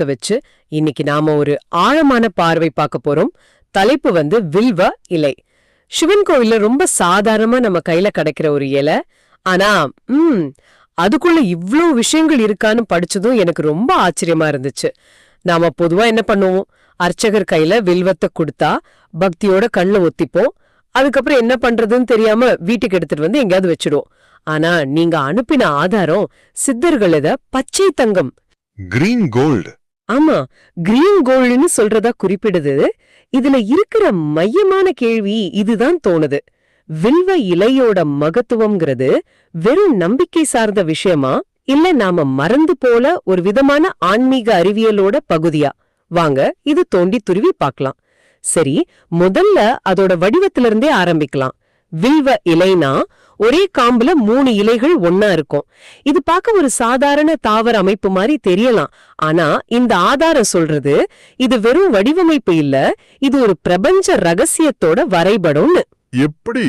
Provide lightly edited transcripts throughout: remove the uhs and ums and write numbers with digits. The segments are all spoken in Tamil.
தத்துவத்தை வச்சு இன்னைக்கு நாம ஒரு ஆழமான பார்வை பார்க்க போறோம். தலைப்பு வில்வ இலை. சிவன் கோவில்ல ரொம்ப சாதாரணமா நம்ம கையில கிடைக்கிற ஒரு இலை. ஆனா அதுக்குள்ள இவ்ளோ விஷயங்கள் இருக்கான்னு படிச்சதும் எனக்கு ரொம்ப ஆச்சரியமா இருந்துச்சு. நாம பொதுவா என்ன பண்ணுவோம், அர்ச்சகர் கையில வில்வத்தை கொடுத்தா பக்தியோட கண்ணுல ஒத்திப்போம். அதுக்கப்புறம் என்ன பண்றதுன்னு தெரியாம வீட்டுக்கு எடுத்துட்டு எங்கேயாவது வச்சிடுவோம். ஆனா நீங்க அனுப்பின ஆதாரம் சித்தர்கள் இத பச்சை தங்கம், கிரீன் கோல்டு, ஆமா கிரீன் கோல்டுன்னு சொல்றதா குறிப்பிடுது. இதுல இருக்கிற மையமான கேள்வி இதுதான் தோணுது. வில்வ இலையோட மகத்துவம்ங்கிறது வெறும் நம்பிக்கை சார்ந்த விஷயமா, இல்ல நாம மறந்து போல ஒரு விதமான ஆன்மீக அறிவியலோட பகுதியா? வாங்க இது தோண்டி துருவி பார்க்கலாம். சரி, முதல்ல அதோட வடிவத்திலிருந்தே ஆரம்பிக்கலாம். வில்வ இலைனா ஒரே காம்புல 3 இலைகள் ஒன்னா இருக்கும். இது பார்க்க ஒரு சாதாரண தாவர அமைப்பு மாதிரி தெரியலாம். ஆனா இந்த ஆதாரம் சொல்றது இது வெறும் வடிவமைப்பு இல்ல, இது ஒரு பிரபஞ்ச ரகசியத்தோட வரைபடம்னு. எப்படி?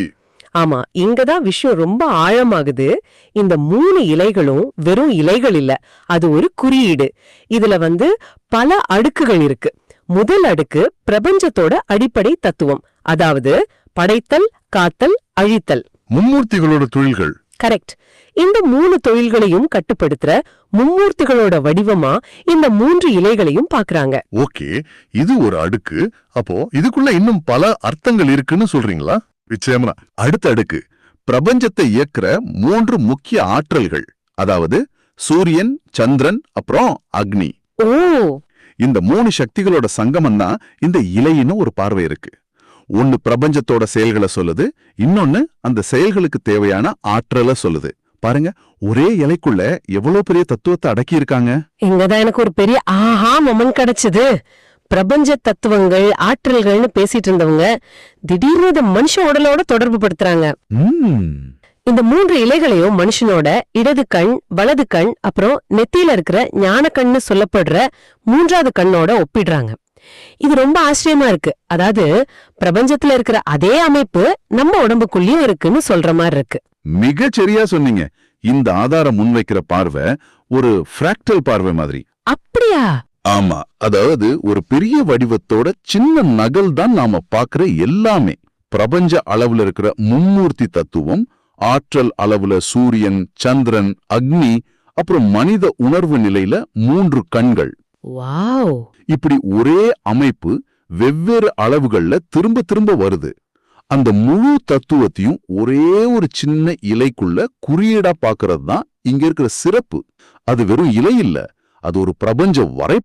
ஆமா, இங்கதான் விஷயம் ரொம்ப ஆழமாகுது. இந்த 3 இலைகளும் வெறும் இலைகள் இல்ல, அது ஒரு குறியீடு. இதுல பல அடுக்குகள் இருக்கு. முதல் அடுக்கு பிரபஞ்சத்தோட அடிப்படை தத்துவம், அதாவது படைத்தல், காத்தல், அழித்தல், மும்மூர்த்திகளோட தொழில்கள். கரெக்ட். இந்த 3 தொழில்களையும் கட்டுப்படுத்துற மும்மூர்த்திகளோட வடிவமா இந்த 3 இலைகளையும் பாக்குறாங்க. ஓகே, இது ஒரு அடுக்கு. அப்போ இதுக்குள்ள இன்னும் பல அர்த்தங்கள் இருக்குன்னு சொல்றீங்களா? நிச்சயமா. அடுத்த அடுக்கு பிரபஞ்சத்தை இயக்குற 3 முக்கிய ஆற்றல்கள், அதாவது சூரியன், சந்திரன், அப்புறம் அக்னி. ஓ, இந்த 3 சக்திகளோட சங்கமம் தான் இந்த இலைன்னு ஒரு பார்வை இருக்கு. ஒன்னு பிரபஞ்சத்தோட செயல்களை சொல்லுது, இன்னொன்னு அந்த செயல்களுக்கு தேவையான ஆற்றலை சொல்லுது. பாருங்க, ஒரே இலைக்குள்ள எவ்வளவு பெரிய தத்துவத்தை அடக்கி இருக்காங்க. இங்கதான் எனக்கு ஒரு பெரிய ஆஹா மொமெண்ட் கிடைச்சது. பிரபஞ்ச தத்துவங்கள், ஆற்றல்கள்னு பேசிட்டு இருந்தவங்க திடீர்னு மனுஷ உடலோட தொடர்பு படுத்துறாங்க. இந்த 3 இலைகளையும் மனுஷனோட இடது கண், வலது கண், அப்புறம் நெத்தியில இருக்கிற ஞான கண்ணு சொல்லப்படுற 3வது கண்ணோட ஒப்பிடுறாங்க. இது ரொம்ப ஆச்சரியமா இருக்கு. அதாவது பிரபஞ்சத்துல இருக்கிற அதே அமைப்பு நம்ம உடம்புக்குள்ளயும் இருக்குன்னு சொல்ற மாதிரி இருக்கு. மிக சரியா சொன்னீங்க. இந்த ஆதாரம் முன்வைக்கிற பார்வை ஒரு பிராக்டல் பார்வை மாதிரி. அப்படியா? ஆமா, அதாவது ஒரு பெரிய வடிவத்தோட சின்ன நகல் தான் நாம பாக்குற எல்லாமே. பிரபஞ்ச அளவுல இருக்கிற மும்மூர்த்தி தத்துவம், ஆற்றல் அளவுல சூரியன், சந்திரன், அக்னி, அப்புறம் மனித உணர்வு நிலையில 3 கண்கள். வாவ்! இப்படி ஒரே அமைப்பு வெவ்வேறு அளவுகள்ல திரும்ப திரும்ப வருது. அந்த முழு தத்துவத்தையும் ஒரே ஒரு சின்ன இலைக்குள்ள குறியீடா பாக்குறது தான் இங்க இருக்கிற சிறப்பு. அது வெறும் இலை இல்ல, அது ஒரு பிரபஞ்ச வரை